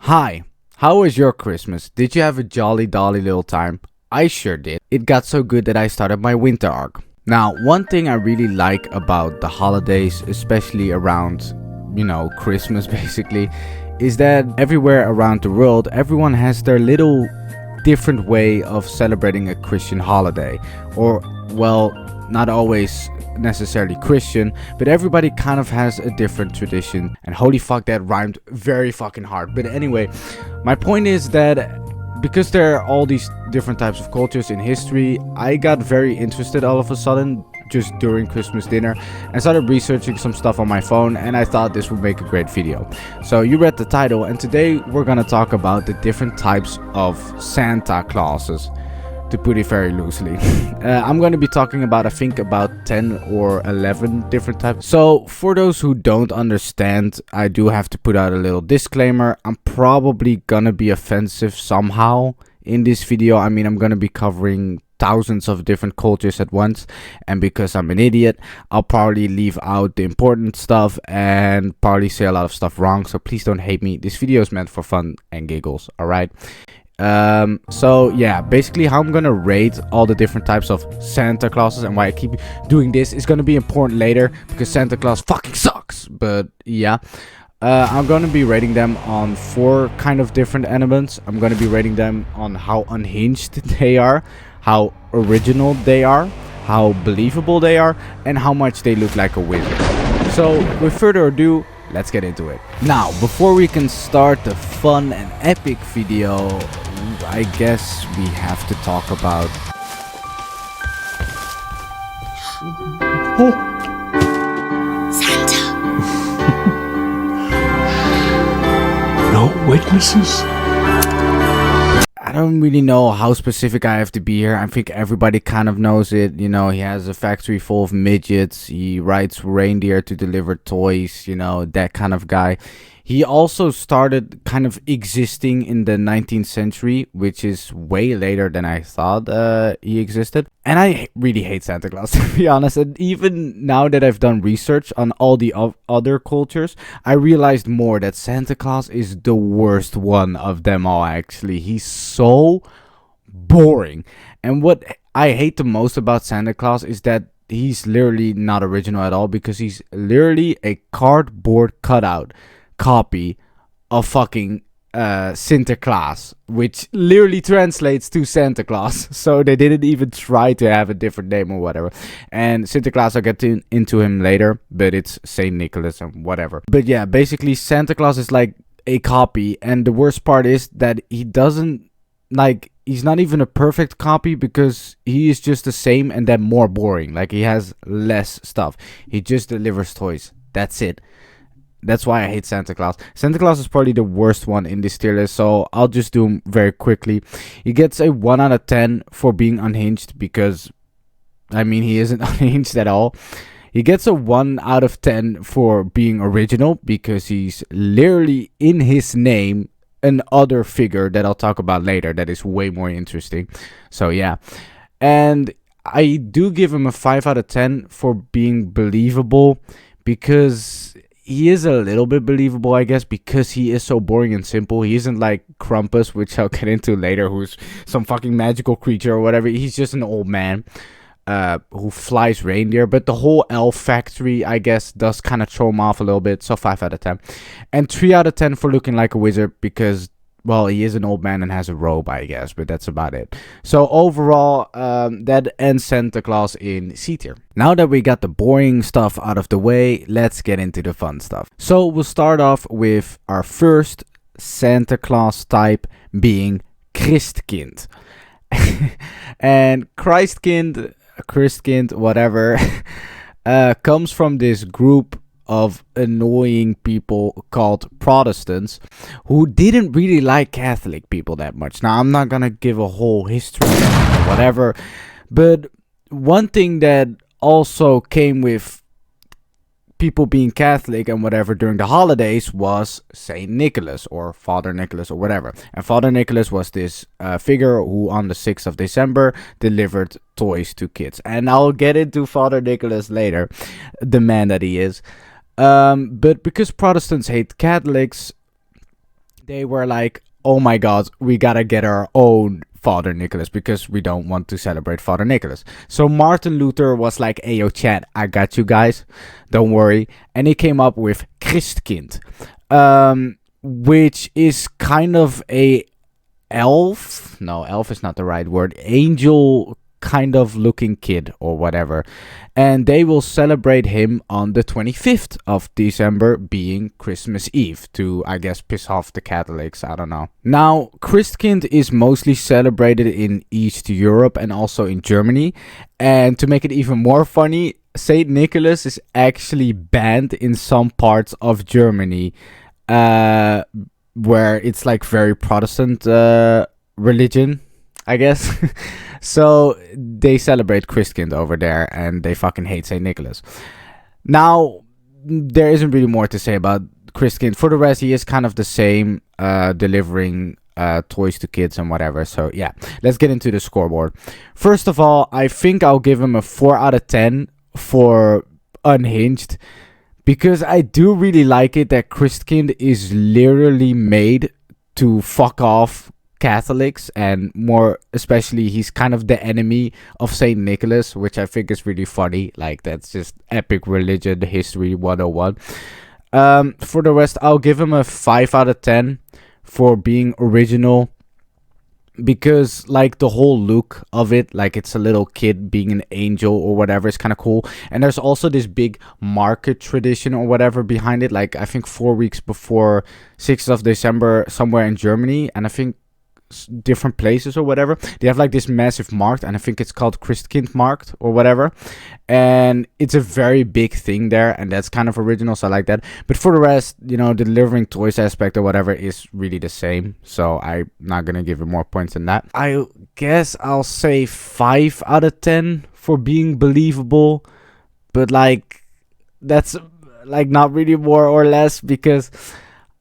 Hi, how was your Christmas? Did you have a jolly dolly little time? I sure did. It got so good that I started my winter arc. Now, one thing I really like about the holidays, especially around, Christmas basically, is that everywhere around the world, everyone has their little different way of celebrating a Christian holiday. Or, well, not always necessarily Christian, but everybody kind of has a different tradition. And holy fuck, that rhymed very fucking hard. But anyway, my point is that because there are all these different types of cultures in history, I got very interested all of a sudden just during Christmas dinner and started researching some stuff on my phone, and I thought this would make a great video. So you read the title, and today we're gonna talk about the different types of Santa Clauses, to put it very loosely. I'm going to be talking about, I think, about 10 or 11 different types. So for those who don't understand, I do have to put out a little disclaimer. I'm probably gonna be offensive somehow in this video. I mean, I'm gonna be covering thousands of different cultures at once, and because I'm an idiot, I'll probably leave out the important stuff and probably say a lot of stuff wrong. So please don't hate me. This video is meant for fun and giggles, alright? So yeah, basically how I'm gonna rate all the different types of Santa Clauses and why I keep doing this is gonna be important later, because Santa Claus fucking sucks. But yeah, I'm gonna be rating them on 4 kind of different elements. I'm gonna be rating them on how unhinged they are, how original they are, how believable they are, and how much they look like a wizard. So with further ado, let's get into it. Now, before we can start the fun and epic video, I guess we have to talk about... Santa. No witnesses? I don't really know how specific I have to be here. I think everybody kind of knows it. You know, he has a factory full of midgets. He rides reindeer to deliver toys, that kind of guy. He also started kind of existing in the 19th century, which is way later than I thought he existed. And I really hate Santa Claus, to be honest. And even now that I've done research on all the other cultures, I realized more that Santa Claus is the worst one of them all, actually. He's so boring. And what I hate the most about Santa Claus is that he's literally not original at all, because he's literally a cardboard cutout copy of fucking Sinterklaas, which literally translates to Santa Claus. So they didn't even try to have a different name or whatever. And Sinterklaas, I'll get into him later, but it's Saint Nicholas and whatever. But yeah, basically Santa Claus is like a copy, and the worst part is that he doesn't, like, he's not even a perfect copy, because he is just the same and then more boring. Like, he has less stuff. He just delivers toys. That's it. That's why I hate Santa Claus. Santa Claus is probably the worst one in this tier list, so I'll just do him very quickly. He gets a 1 out of 10 for being unhinged, because, I mean, he isn't unhinged at all. He gets a 1 out of 10 for being original, because he's literally in his name an other figure that I'll talk about later that is way more interesting. So yeah. And I do give him a 5 out of 10 for being believable, because he is a little bit believable, I guess, because he is so boring and simple. He isn't like Krampus, which I'll get into later, who's some fucking magical creature or whatever. He's just an old man who flies reindeer. But the whole elf factory, I guess, does kind of throw him off a little bit. So 5 out of 10. And 3 out of 10 for looking like a wizard, because, well, he is an old man and has a robe, I guess, but that's about it. So overall, that ends Santa Claus in C tier. Now that we got the boring stuff out of the way, let's get into the fun stuff. So we'll start off with our first Santa Claus type being Christkind. And Christkind, whatever, comes from this group of annoying people called Protestants, who didn't really like Catholic people that much. Now, I'm not gonna give a whole history or whatever, but one thing that also came with people being Catholic and whatever during the holidays was Saint Nicholas, or Father Nicholas, or whatever. And Father Nicholas was this figure who on the 6th of December delivered toys to kids. And I'll get into Father Nicholas later, the man that he is. But because Protestants hate Catholics, they were like, oh my god, we gotta get our own Father Nicholas because we don't want to celebrate Father Nicholas. So Martin Luther was like, hey yo chat, I got you guys, don't worry. And he came up with Christkind, which is kind of a elf. No, elf is not the right word. Angel kind of looking kid or whatever. And they will celebrate him on the 25th of December, being Christmas Eve, to, I guess, piss off the Catholics. I don't know. Now, Christkind is mostly celebrated in East Europe and also in Germany. And to make it even more funny, Saint Nicholas is actually banned in some parts of Germany, where it's like very Protestant religion, I guess. So they celebrate Christkind over there, and they fucking hate Saint Nicholas. Now, there isn't really more to say about Christkind. For the rest, he is kind of the same, delivering toys to kids and whatever. So yeah, let's get into the scoreboard. First of all, I think I'll give him a 4 out of 10 for Unhinged, because I do really like it that Christkind is literally made to fuck off Catholics, and more especially he's kind of the enemy of Saint Nicholas, which I think is really funny. Like, that's just epic religion history 101. For the rest, I'll give him a 5 out of 10 for being original, because like the whole look of it, like it's a little kid being an angel or whatever, is kind of cool. And there's also this big market tradition or whatever behind it, like I think 4 weeks before 6th of December somewhere in Germany, and I think different places or whatever, they have like this massive market, and I think it's called Christkind Markt or whatever, and it's a very big thing there, and that's kind of original, so I like that. But for the rest, you know, the delivering toys aspect or whatever is really the same, so I'm not gonna give it more points than that. I guess I'll say 5 out of 10 for being believable, but like that's like not really more or less, because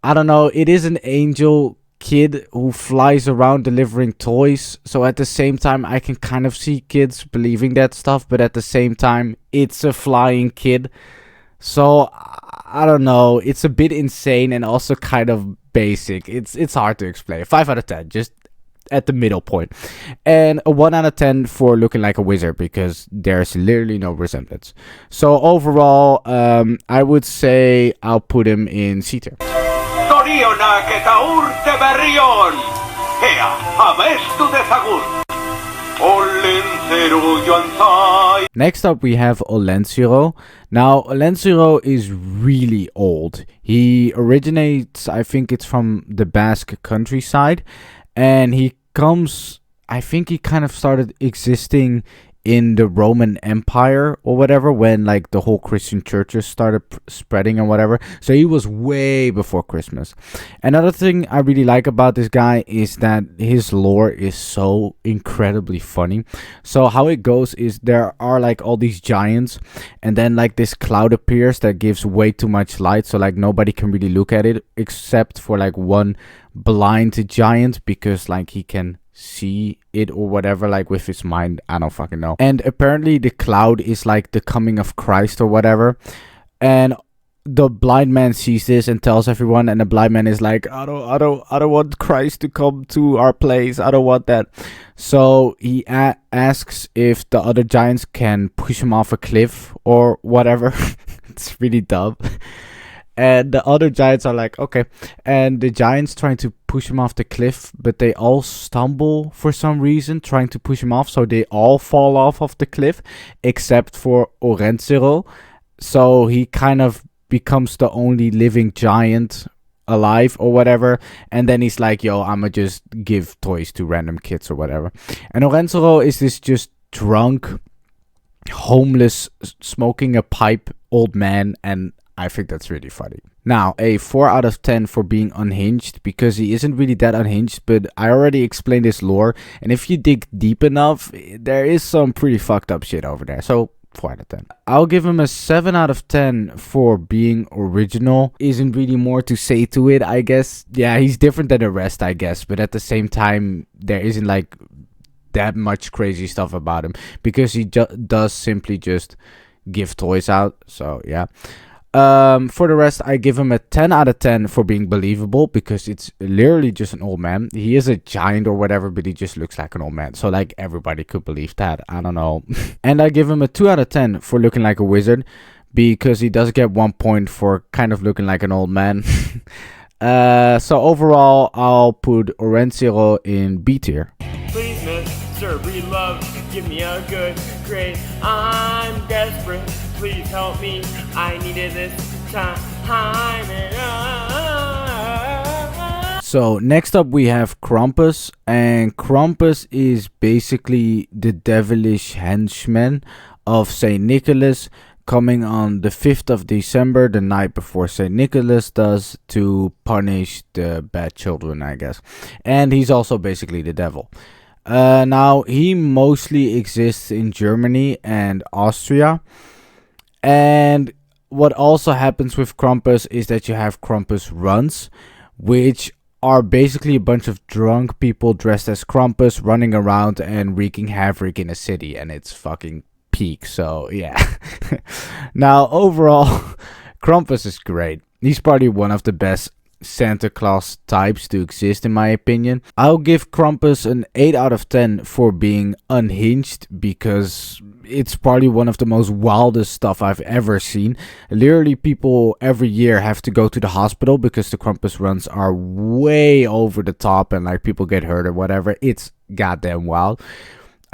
I don't know, it is an angel kid who flies around delivering toys, so at the same time I can kind of see kids believing that stuff, but at the same time it's a flying kid, so I don't know, it's a bit insane and also kind of basic. It's hard to explain. 5 out of 10, just at the middle point. And a 1 out of 10 for looking like a wizard, because there's literally no resemblance. So overall, I would say I'll put him in C tier. Next up we have Olensiro. Now Olensiro is really old. He originates, I think it's from the Basque countryside, and he comes, I think he kind of started existing in the Roman Empire or whatever, when like the whole Christian churches started spreading and whatever. So he was way before Christmas. Another thing I really like about this guy is that his lore is so incredibly funny. So how it goes is there are like all these giants, and then like this cloud appears that gives way too much light, so like nobody can really look at it except for like one blind giant, because like he can see it or whatever, like with his mind, I don't fucking know. And apparently the cloud is like the coming of Christ or whatever, and the blind man sees this and tells everyone, and the blind man is like, I don't want Christ to come to our place, I don't want that. So he asks if the other giants can push him off a cliff or whatever. It's really dumb. And the other giants are like, okay. And the giants trying to push him off the cliff, but they all stumble for some reason trying to push him off, so they all fall off of the cliff except for Orenzero. So he kind of becomes the only living giant alive or whatever, and then he's like, yo, I'ma just give toys to random kids or whatever. And Orenzero is this just drunk, homeless, smoking a pipe old man, and I think that's really funny. Now, a 4 out of 10 for being unhinged, because he isn't really that unhinged, but I already explained his lore, and if you dig deep enough, there is some pretty fucked up shit over there, so 4 out of 10. I'll give him a 7 out of 10 for being original. Isn't really more to say to it, I guess. Yeah, he's different than the rest, I guess, but at the same time, there isn't like that much crazy stuff about him, because he does simply just give toys out, so yeah. For the rest, I give him a 10 out of 10 for being believable, because it's literally just an old man. He is a giant or whatever, but he just looks like an old man. So like everybody could believe that. I don't know. And I give him a 2 out of 10 for looking like a wizard, because he does get 1 point for kind of looking like an old man. So overall, I'll put Orencio in B tier. Please, Mr. Relove, give me a good grade. I'm desperate. Please help me. I needed this time. So next up we have Krampus, and Krampus is basically the devilish henchman of Saint Nicholas, coming on the 5th of December, the night before Saint Nicholas does, to punish the bad children, I guess. And he's also basically the devil. Now, he mostly exists in Germany and Austria. And what also happens with Krampus is that you have Krampus runs, which are basically a bunch of drunk people dressed as Krampus running around and wreaking havoc in a city, and it's fucking peak. So yeah. Now overall, Krampus is great. He's probably one of the best Santa Claus types to exist, in my opinion. I'll give Krampus an 8 out of 10 for being unhinged, because it's probably one of the most wildest stuff I've ever seen. Literally, people every year have to go to the hospital because the Krampus runs are way over the top and like people get hurt or whatever. It's goddamn wild.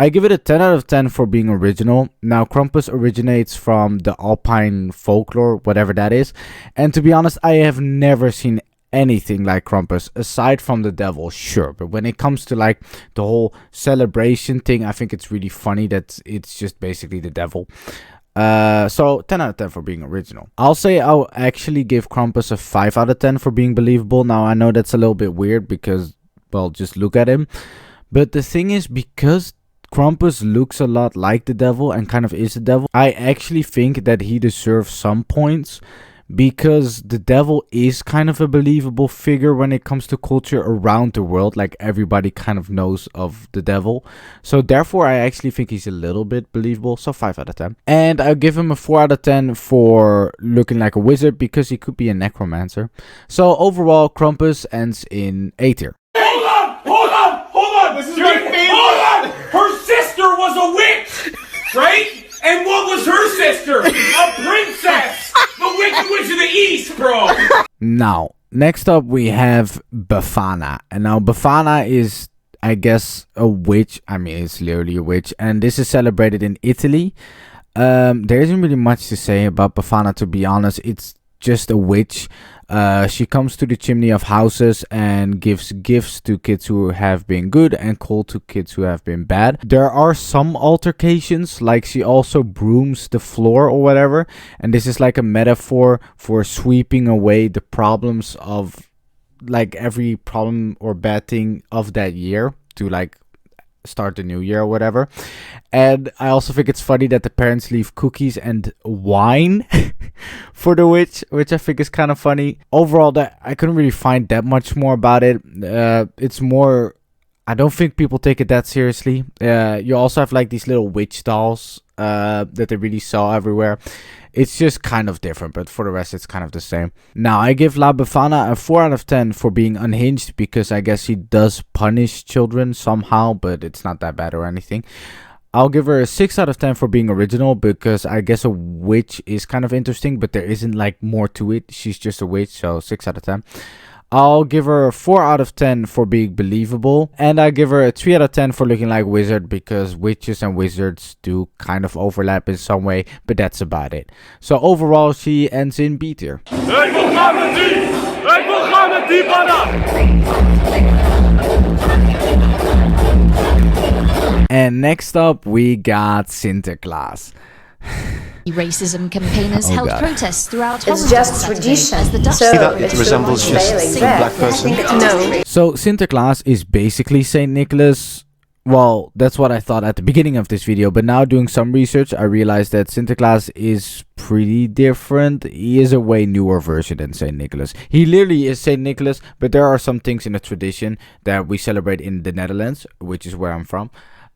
I give it a 10 out of 10 for being original. Now, Krampus originates from the Alpine folklore, whatever that is. And to be honest, I have never seen anything like Krampus, aside from the devil, sure. But when it comes to like the whole celebration thing, I think it's really funny that it's just basically the devil. So 10 out of 10 for being original. I'll say I'll actually give Krampus a 5 out of 10 for being believable. Now, I know that's a little bit weird because, well, just look at him. But the thing is, because Krampus looks a lot like the devil and kind of is the devil, I actually think that he deserves some points, because the devil is kind of a believable figure when it comes to culture around the world. Like, everybody kind of knows of the devil. So therefore, I actually think he's a little bit believable. So 5 out of 10. And I'll give him a 4 out of 10 for looking like a wizard, because he could be a necromancer. So overall, Krampus ends in A tier. Hold on! This is my favorite. Hold on! Her sister was a witch, right? And what was her sister? A princess! The Wicked Witch of the East, bro! Now, next up we have Befana. And now Befana is, I guess, a witch. I mean, it's literally a witch. And this is celebrated in Italy. There isn't really much to say about Befana, to be honest. It's just a witch. She comes to the chimney of houses and gives gifts to kids who have been good and cold to kids who have been bad. There are some altercations, like she also brooms the floor or whatever, and this is like a metaphor for sweeping away the problems of like every problem or bad thing of that year to like start the new year or whatever. And I also think it's funny that the parents leave cookies and wine for the witch, which I think is kind of funny. Overall, that I couldn't really find that much more about it. It's more, I don't think people take it that seriously. You also have like these little witch dolls that they really sell everywhere. It's just kind of different, but for the rest, it's kind of the same. Now, I give La Befana a 4 out of 10 for being unhinged, because I guess he does punish children somehow, but it's not that bad or anything. I'll give her a 6 out of 10 for being original, because I guess a witch is kind of interesting, but there isn't like more to it. She's just a witch, so 6 out of 10. I'll give her a 4 out of 10 for being believable. And I give her a 3 out of 10 for looking like wizard, because witches and wizards do kind of overlap in some way, but that's about it. So overall, she ends in B tier. And next up, we got Sinterklaas. Racism campaigners held protests throughout. It's just tradition. As the Dutch So it resembles just a black person. No. So Sinterklaas is basically Saint Nicholas. Well, that's what I thought at the beginning of this video, but now doing some research, I realized that Sinterklaas is pretty different. He is a way newer version than Saint Nicholas. He literally is Saint Nicholas, but there are some things in the tradition that we celebrate in the Netherlands, which is where I'm from,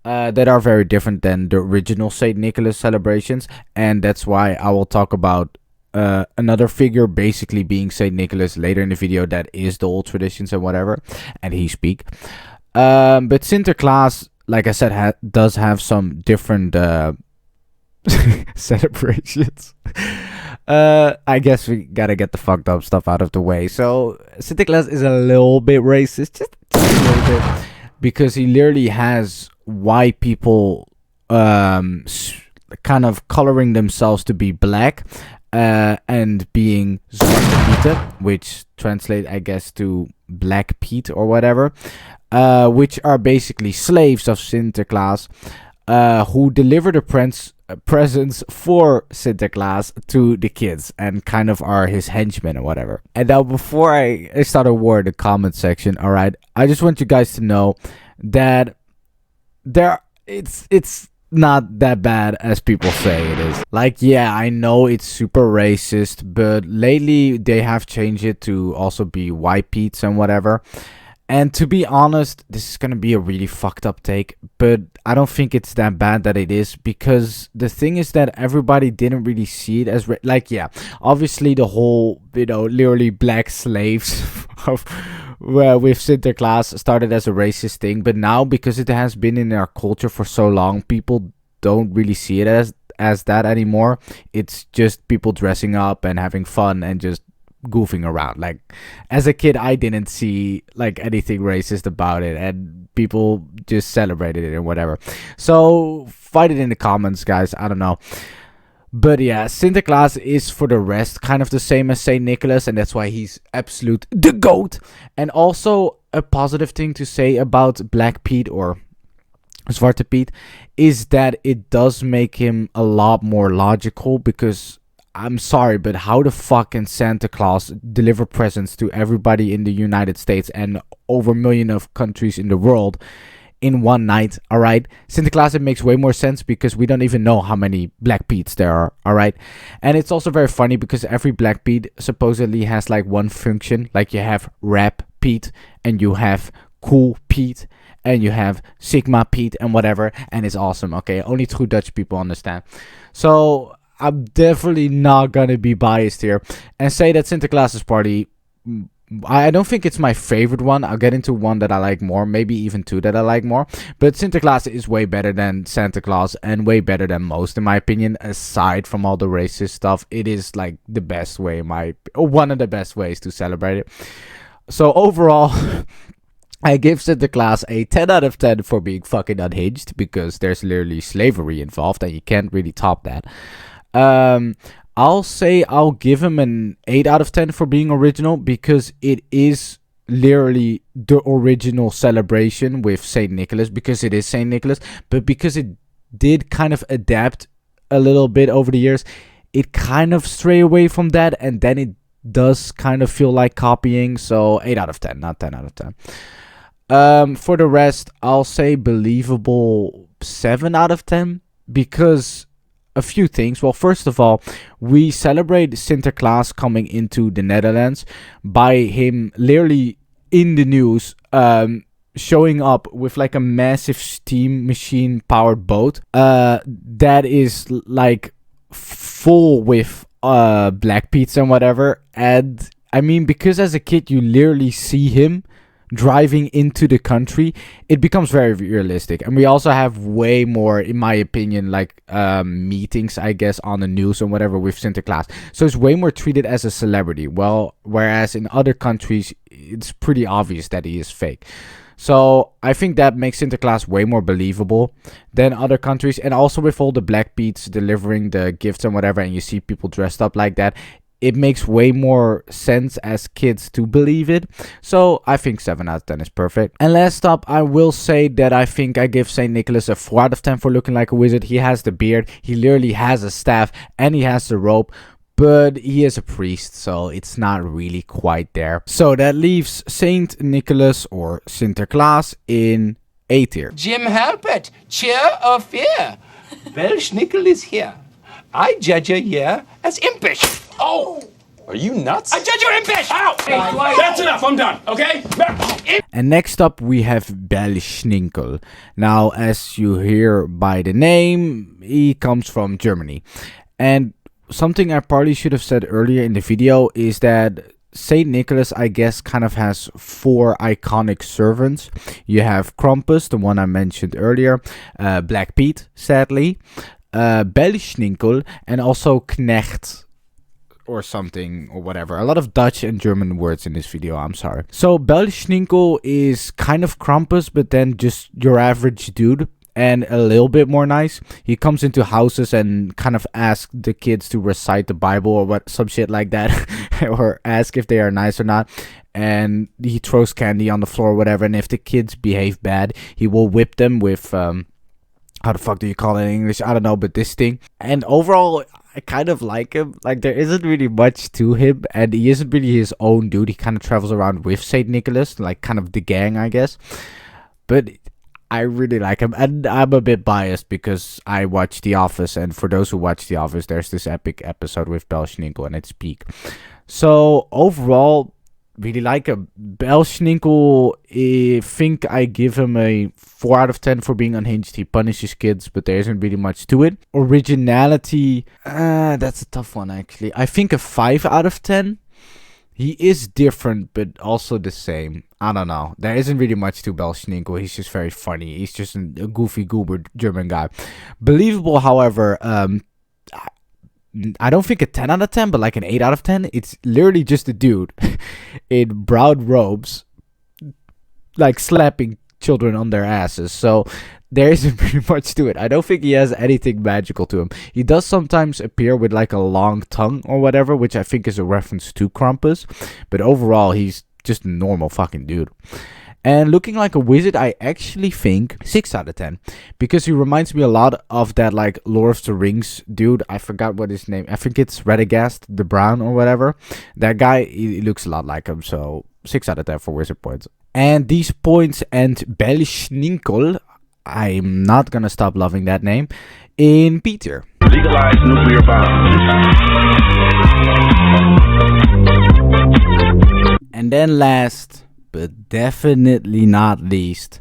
that are very different than the original Saint Nicholas celebrations, and that's why I will talk about another figure basically being Saint Nicholas later in the video. That is the old traditions and whatever, and he speak. But Sinterklaas, like I said, does have some different celebrations. I guess we gotta get the fucked up stuff out of the way. So Sinterklaas is a little bit racist, just a little bit, because he literally has white people kind of coloring themselves to be black, and being Zwarte Pieten, which translate, I guess, to Black Pete or whatever, which are basically slaves of Sinterklaas, who deliver the presents for Sinterklaas to the kids and kind of are his henchmen or whatever. And now, before I start a war in the comment section, all right, I just want you guys to know that it's not that bad as people say it is. Like, yeah, I know it's super racist, but lately they have changed it to also be white Pete's and whatever. And to be honest, this is gonna be a really fucked up take, but I don't think it's that bad that it is, because the thing is that everybody didn't really see it as like, yeah, obviously the whole, literally black slaves of with Sinterklaas started as a racist thing, but now, because it has been in our culture for so long, people don't really see it as that anymore. It's just people dressing up and having fun and just goofing around. Like, as a kid, I didn't see like anything racist about it, and people just celebrated it and whatever. So fight it in the comments, guys. I don't know. But yeah, Sinterklaas is for the rest kind of the same as Saint Nicholas, and that's why he's absolute the GOAT. And also, a positive thing to say about Black Pete or Zwarte Piet is that it does make him a lot more logical, because I'm sorry, but how the fuck can Santa Claus deliver presents to everybody in the United States and over a million of countries in the world in one night? All right, Sinterklaas, it makes way more sense because we don't even know how many Black Pete's there are. All right, and it's also very funny because every Black Pete supposedly has like one function. Like, you have Rap Pete, and you have Cool Pete, and you have Sigma Pete and whatever, and it's awesome. Okay, only true Dutch people understand. So I'm definitely not gonna be biased here and say that Sinterklaas's party, I don't think it's my favorite one. I'll get into one that I like more, maybe even two that I like more. But Sinterklaas is way better than Santa Claus and way better than most, in my opinion. Aside from all the racist stuff, it is like the best way, one of the best ways to celebrate it. So overall, I give Sinterklaas a 10 out of 10 for being fucking unhinged, because there's literally slavery involved and you can't really top that. I'll say I'll give him an 8 out of 10 for being original, because it is literally the original celebration with Saint Nicholas, because it is Saint Nicholas, but because it did kind of adapt a little bit over the years, it kind of stray away from that, and then it does kind of feel like copying. So 8 out of 10, not 10 out of 10. For the rest, I'll say believable 7 out of 10, because a few things. Well, first of all, we celebrate Sinterklaas coming into the Netherlands by him literally in the news, showing up with like a massive steam machine powered boat that is like full with Black Pete's and whatever. And I mean, because as a kid you literally see him driving into the country, it becomes very realistic. And we also have way more, in my opinion, like meetings, I guess, on the news and whatever with Sinterklaas. So it's way more treated as a celebrity. Well, whereas in other countries, it's pretty obvious that he is fake. So I think that makes Sinterklaas way more believable than other countries. And also with all the Black Pete's delivering the gifts and whatever, and you see people dressed up like that, it makes way more sense as kids to believe it. So I think 7 out of 10 is perfect. And last up, I will say that I think I give Saint Nicholas a 4 out of 10 for looking like a wizard. He has the beard, he literally has a staff, and he has the rope. But he is a priest, so it's not really quite there. So that leaves Saint Nicholas or Sinterklaas in A tier. Jim Halpert, cheer or fear? Welsh Nickel is here. I judge you here as impish. Oh! Are you nuts? I judge you impish! Ow! Hey, that's enough, I'm done, okay? And next up we have Belschninkel. Now, as you hear by the name, he comes from Germany. And something I probably should have said earlier in the video is that Saint Nicholas, I guess, kind of has 4 iconic servants. You have Krampus, the one I mentioned earlier, Black Pete, sadly, Belschninkel, and also Knecht or something or whatever. A lot of Dutch and German words in this video, I'm sorry. So Belschninkel is kind of Krampus, but then just your average dude. And a little bit more nice. He comes into houses and kind of asks the kids to recite the Bible or what, some shit like that, or ask if they are nice or not. And he throws candy on the floor or whatever. And if the kids behave bad, he will whip them with how the fuck do you call it in English? I don't know, but this thing. And overall, I kind of like him. Like, there isn't really much to him, and he isn't really his own dude. He kind of travels around with Saint Nicholas, like kind of the gang, I guess. But I really like him, and I'm a bit biased because I watch The Office, and for those who watch The Office, there's this epic episode with Belschninkel, and it's peak. So overall, really like him. Belschninkel, I think I give him a 4 out of 10 for being unhinged. He punishes kids, but there isn't really much to it. Originality, that's a tough one actually. I think a 5 out of 10. He is different, but also the same. I don't know. There isn't really much to Belschninkel. He's just very funny. He's just a goofy goober German guy. Believable, however, I don't think a 10 out of 10, but like an 8 out of 10. It's literally just a dude in brown robes, like slapping children on their asses. So there isn't pretty much to it. I don't think he has anything magical to him. He does sometimes appear with like a long tongue or whatever, which I think is a reference to Krampus. But overall, he's just a normal fucking dude. And looking like a wizard, I actually think 6 out of 10. Because he reminds me a lot of that like Lord of the Rings dude. I forgot what his name. I think it's Radagast the Brown or whatever. That guy, he looks a lot like him. So 6 out of 10 for wizard points. And these points and Belschninkel, I'm not gonna stop loving that name, in Peter. Legalize nuclear bombs. And then last, but definitely not least,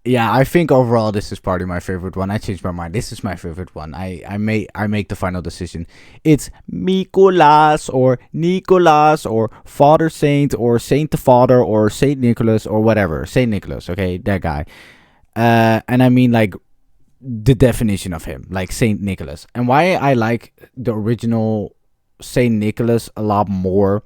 yeah, I think overall this is probably my favorite one. I changed my mind. This is my favorite one. I make the final decision. It's Mikolas or Nicholas or Father Saint or Saint the Father or Saint Nicholas or whatever. Saint Nicholas, okay, that guy. And I mean like the definition of him, like Saint Nicholas. And why I like the original Saint Nicholas a lot more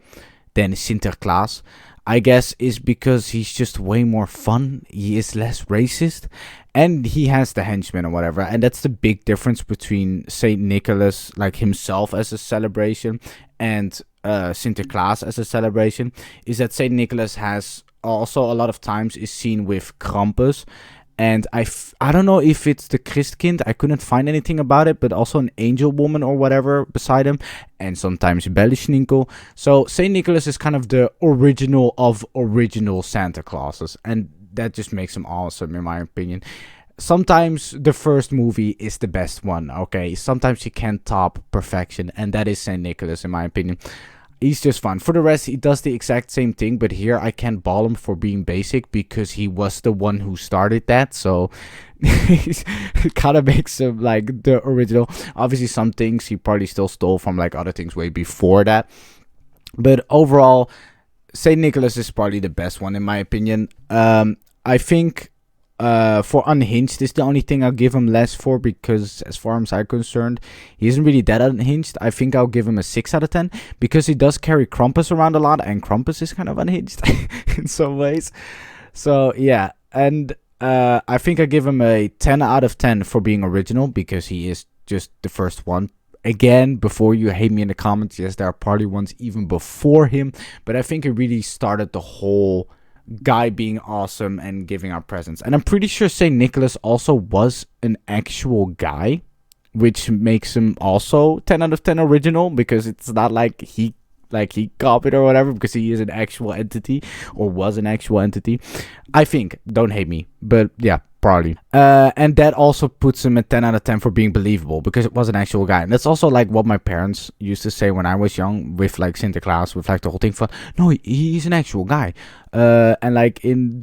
than Sinterklaas, I guess, is because he's just way more fun. He is less racist, and he has the henchmen or whatever. And that's the big difference between Saint Nicholas, like himself as a celebration, and Sinterklaas as a celebration, is that Saint Nicholas has also a lot of times is seen with Krampus. And I don't know if it's the Christkind. I couldn't find anything about it. But also an angel woman or whatever beside him. And sometimes Belschninkel. So St. Nicholas is kind of the original of original Santa Clauses. And that just makes him awesome in my opinion. Sometimes the first movie is the best one. Okay. Sometimes you can't top perfection. And that is St. Nicholas in my opinion. He's just fun. For the rest, he does the exact same thing, but here I can't ball him for being basic because he was the one who started that. So it kind of makes him like the original. Obviously, some things he probably still stole from like other things way before that. But overall, St. Nicholas is probably the best one in my opinion. I think for Unhinged is the only thing I'll give him less for, because as far as I'm concerned, he isn't really that unhinged. I think I'll give him a 6 out of 10 because he does carry Krampus around a lot, and Krampus is kind of unhinged in some ways. So yeah, and I think I give him a 10 out of 10 for being original because he is just the first one. Again, before you hate me in the comments, yes, there are probably ones even before him, but I think it really started the whole guy being awesome and giving out presents. And I'm pretty sure St. Nicholas also was an actual guy, which makes him also 10 out of 10 original, because it's not like he copied or whatever, because he is an actual entity, or was an actual entity. I think, don't hate me, but yeah, probably. And that also puts him at 10 out of 10 for being believable, because it was an actual guy. And that's also like what my parents used to say when I was young with like Sinterklaas, with like the whole thing for, no, he's an actual guy. And like in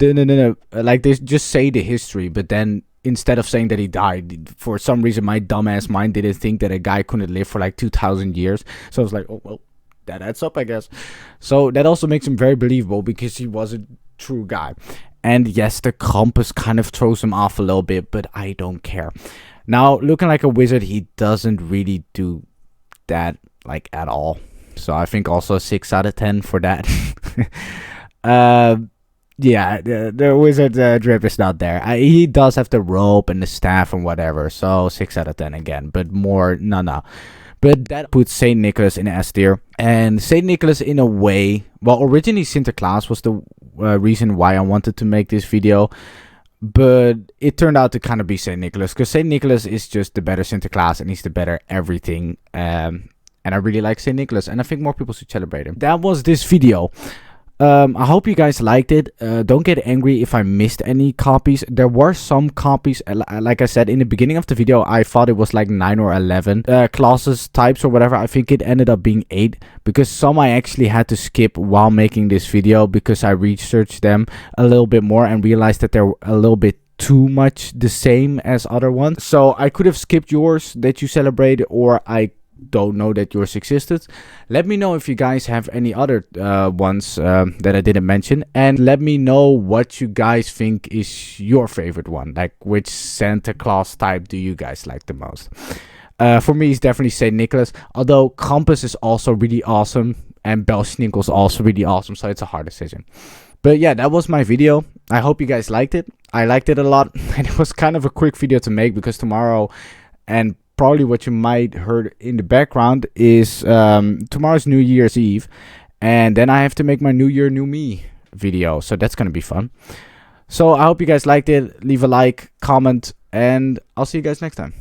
like they just say the history, but then instead of saying that he died. For some reason, my dumbass mind didn't think that a guy couldn't live for like 2,000 years. So I was like, oh, well, that adds up, I guess. So that also makes him very believable because he was a true guy. And yes, the compass kind of throws him off a little bit, but I don't care. Now, looking like a wizard, he doesn't really do that like at all. So I think also 6 out of 10 for that. Yeah, the wizard drip is not there. He does have the rope and the staff and whatever, so 6 out of 10 again. But more, no. But that puts Saint Nicholas in S tier. And Saint Nicholas, in a way, well, originally Sinterklaas was the reason why I wanted to make this video. But it turned out to kind of be Saint Nicholas, because Saint Nicholas is just the better Sinterklaas and he's the better everything. And I really like Saint Nicholas, and I think more people should celebrate him. That was this video. I hope you guys liked it. Don't get angry if I missed any copies. There were some copies. Like I said in the beginning of the video, I thought it was like 9 or 11 clauses, types or whatever. I think it ended up being 8 because some I actually had to skip while making this video because I researched them a little bit more and realized that they're a little bit too much the same as other ones. So I could have skipped yours that you celebrated, or I don't know that yours existed. Let me know if you guys have any other ones that I didn't mention, and let me know what you guys think is your favorite one. Like, which Santa Claus type do you guys like the most? For me, it's definitely Saint Nicholas, although Compass is also really awesome and Belschnickel is also really awesome, so it's a hard decision. But yeah, that was my video. I hope you guys liked it. I liked it a lot, and it was kind of a quick video to make because tomorrow, and probably what you might heard in the background is tomorrow's New Year's Eve, and then I have to make my New Year New Me video, so that's gonna be fun. So I hope you guys liked it. Leave a like, comment, and I'll see you guys next time.